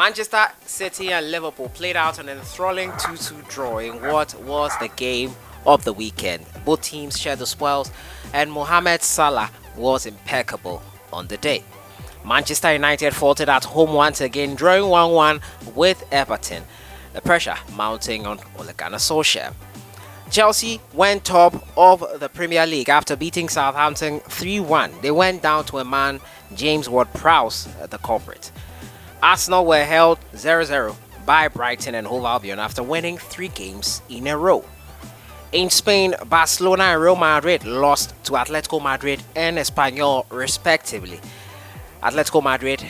Manchester City and Liverpool played out an enthralling 2-2 draw in what was the game of the weekend. Both teams shared the spoils, and Mohamed Salah was impeccable on the day. Manchester United faltered at home once again, drawing 1-1 with Everton, the pressure mounting on Ole Gunnar Solskjaer. Chelsea went top of the Premier League after beating Southampton 3-1. They went down to a man, James Ward-Prowse, the culprit. Arsenal were held 0-0 by Brighton and Hove Albion after winning 3 games in a row. In Spain, Barcelona and Real Madrid lost to Atletico Madrid and Espanyol respectively. Atletico Madrid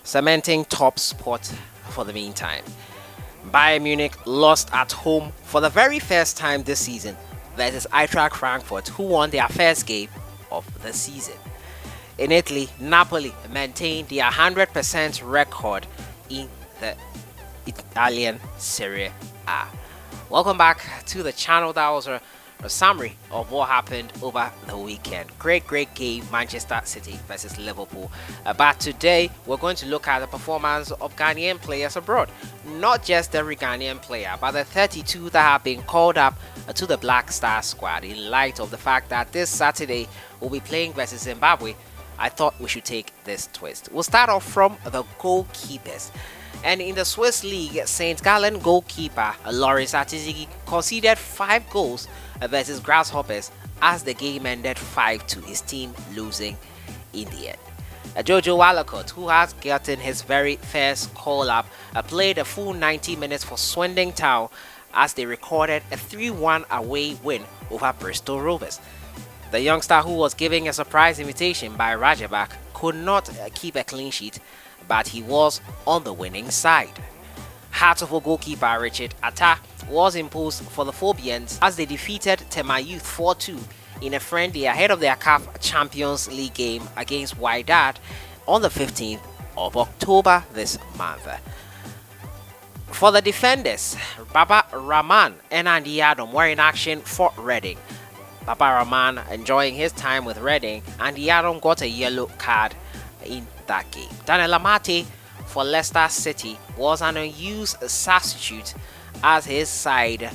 cementing top spot for the meantime. Bayern Munich lost at home for the very first time this season versus Eintracht Frankfurt, who won their first game of the season. In Italy, Napoli maintained their 100% record in the Italian Serie A. Welcome back to the channel. That was a summary of what happened over the weekend. Great game, Manchester City versus Liverpool. But today we're going to look at the performance of Ghanaian players abroad. Not just every Ghanaian player, but the 32 that have been called up to the Black Star squad. In light of the fact that this Saturday we'll be playing versus Zimbabwe, I thought we should take this twist. We'll start off from the goalkeepers. And in the Swiss League, St. Gallen goalkeeper Loris Atizigi conceded 5 goals versus Grasshoppers as the game ended 5-2, his team losing in the end. Jojo Wallacott, who has gotten his very first call-up, played a full 90 minutes for Swindon Town as they recorded a 3-1 away win over Bristol Rovers. The youngster, who was given a surprise invitation by Rajabak, could not keep a clean sheet, but he was on the winning side. Hartlepool goalkeeper Richard Atta was imposed for the Phobians as they defeated Tema Youth 4-2 in a friendly ahead of their CAF Champions League game against Wydad on the 15th of October this month. For the defenders, Baba Rahman and Andy Adam were in action for Reading. Baba Rahman enjoying his time with Reading, and Adam got a yellow card in that game. Daniel Amate for Leicester City was an unused substitute as his side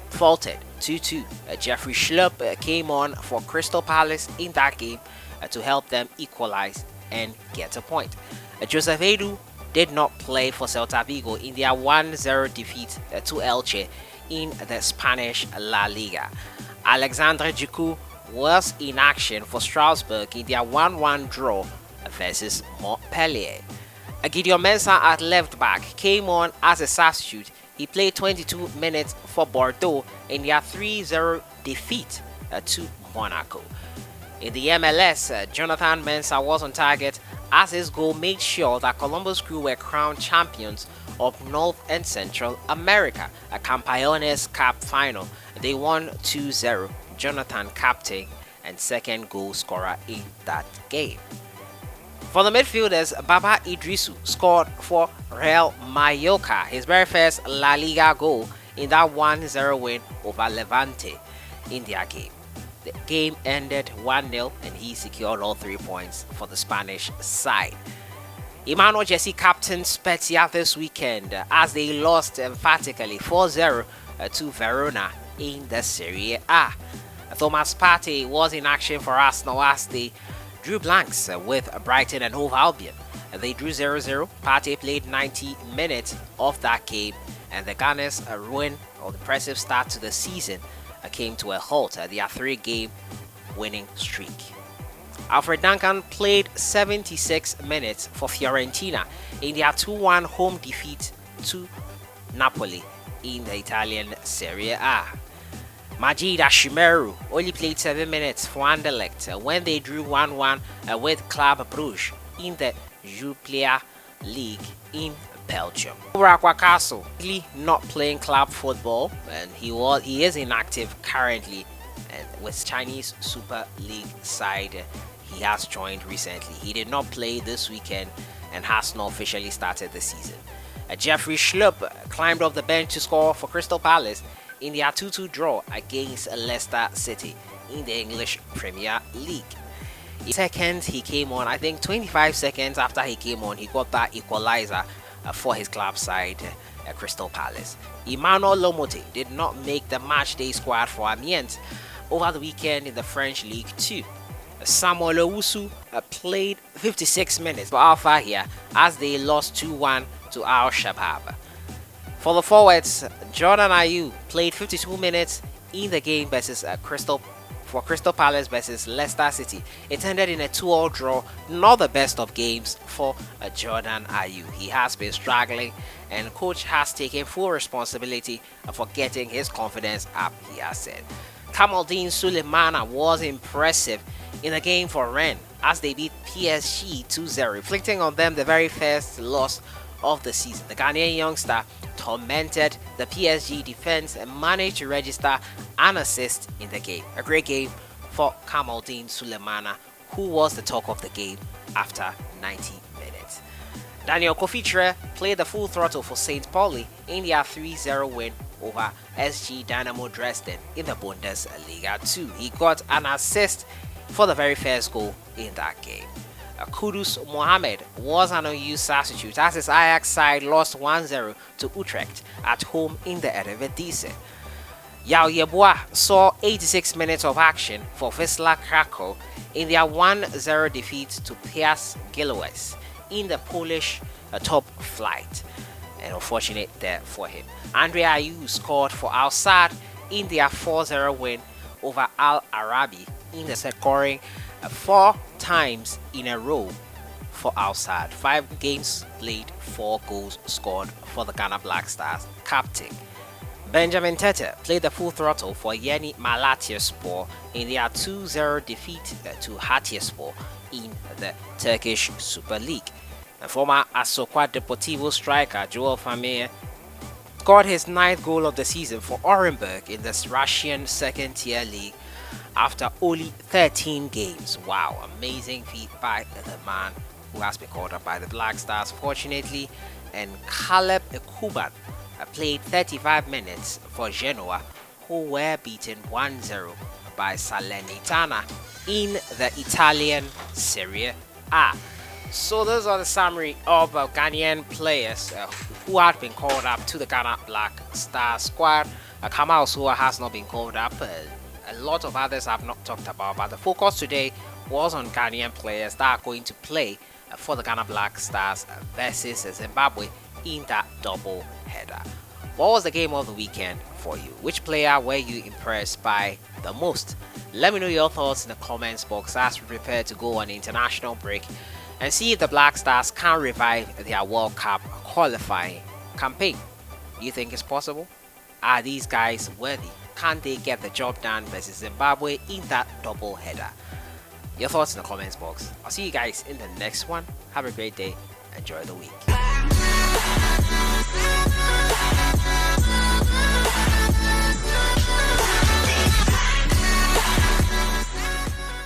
faltered 2-2. Jeffrey Schlupp came on for Crystal Palace in that game to help them equalize and get a point. Joseph Edu did not play for Celta Vigo in their 1-0 defeat to Elche in the Spanish La Liga. Alexandre Djiku was in action for Strasbourg in their 1-1 draw versus Montpellier. Gideon Mensah at left back came on as a substitute. He played 22 minutes for Bordeaux in their 3-0 defeat to Monaco. In the MLS, Jonathan Mensah was on target as his goal made sure that Columbus Crew were crowned champions of North and Central America, a Campeones Cup final. They won 2-0. Jonathan, captain and second goal scorer in that game. For the midfielders, Baba Idrisu scored for Real Mallorca, his very first La Liga goal in that 1-0 win over Levante in their game. The game ended 1-0 and he secured all 3 points for the Spanish side. Emmanuel Jesse captained Spezia this weekend as they lost emphatically 4-0 to Verona in the Serie A. Thomas Partey was in action for Arsenal as they drew blanks with Brighton and Hove Albion. They drew 0-0. Partey played 90 minutes of that game, and the Gunners' ruin or impressive start to the season came to a halt at their 3-game winning streak. Alfred Duncan played 76 minutes for Fiorentina in their 2-1 home defeat to Napoli in the Italian Serie A. Majid Ashimeru only played 7 minutes for Anderlecht when they drew 1-1 with Club Brugge in the Jupiler League in Belgium. Urakwa Castle really not playing club football, and he is inactive currently, and with Chinese Super League side he has joined recently. He did not play this weekend and has not officially started the season. Jeffrey Schlupp climbed off the bench to score for Crystal Palace in their 2-2 draw against Leicester City in the English Premier League. Second, he came on, I think 25 seconds after he came on, he got that equalizer for his club side, Crystal Palace. Emmanuel Lomote did not make the matchday squad for Amiens over the weekend in the French League 2. Samuel Owusu played 56 minutes for Al Fahia as they lost 2-1 to Al Shabab. For the forwards, Jordan Ayew played 52 minutes in the game versus Crystal Palace versus Leicester City. It ended in a 2-2 draw, not the best of games for Jordan Ayew. He has been struggling and coach has taken full responsibility for getting his confidence up, he has said. Kamal Deen Sulemana was impressive in the game for Rennes as they beat PSG 2-0, inflicting on them the very first loss of the season. The Ghanaian youngster tormented the PSG defense and managed to register an assist in the game. A great game for Kamal Deen Sulemana, who was the talk of the game after 90 minutes. Daniel Kofitre played the full throttle for St. Pauli in their 3-0 win over SG Dynamo Dresden in the Bundesliga 2. He got an assist for the very first goal in that game. Kudus Mohamed was an unused substitute as his Ajax side lost 1-0 to Utrecht at home in the Eredivisie. Yao Yeboah saw 86 minutes of action for Wisla Krakow in their 1-0 defeat to Piast Gliwice in the Polish top flight. And unfortunate there for him. Andre Ayew scored for Al Sadd in their 4-0 win over Al Arabi in the scoring 4 times in a row for Al Sadd. 5 games played, 4 goals scored for the Ghana Black Stars captain. Benjamin Tete played the full throttle for Yeni Malatyaspor in their 2-0 defeat to Hatayspor in the Turkish Super League. And former Asokwa Deportivo striker Joel Famir scored his 9th goal of the season for Orenburg in the Russian second-tier league after only 13 games. Wow, amazing feat by the man who has been called up by the Black Stars, fortunately. And Caleb Ekuban played 35 minutes for Genoa, who were beaten 1-0 by Salernitana in the Italian Serie A. So those are the summary of Ghanaian players who had been called up to the Ghana Black Star squad. Kamal Deen has not been called up. A lot of others have not talked about, but the focus today was on Ghanaian players that are going to play for the Ghana Black Stars versus Zimbabwe in that double header. What was the game of the weekend for you? Which player were you impressed by the most? Let me know your thoughts in the comments box as we prepare to go on international break and see if the Black Stars can revive their World Cup qualifying campaign. Do you think it's possible? Are these guys worthy? Can they get the job done versus Zimbabwe in that double header? Your thoughts in the comments box. I'll see you guys in the next one. Have a great day. Enjoy the week.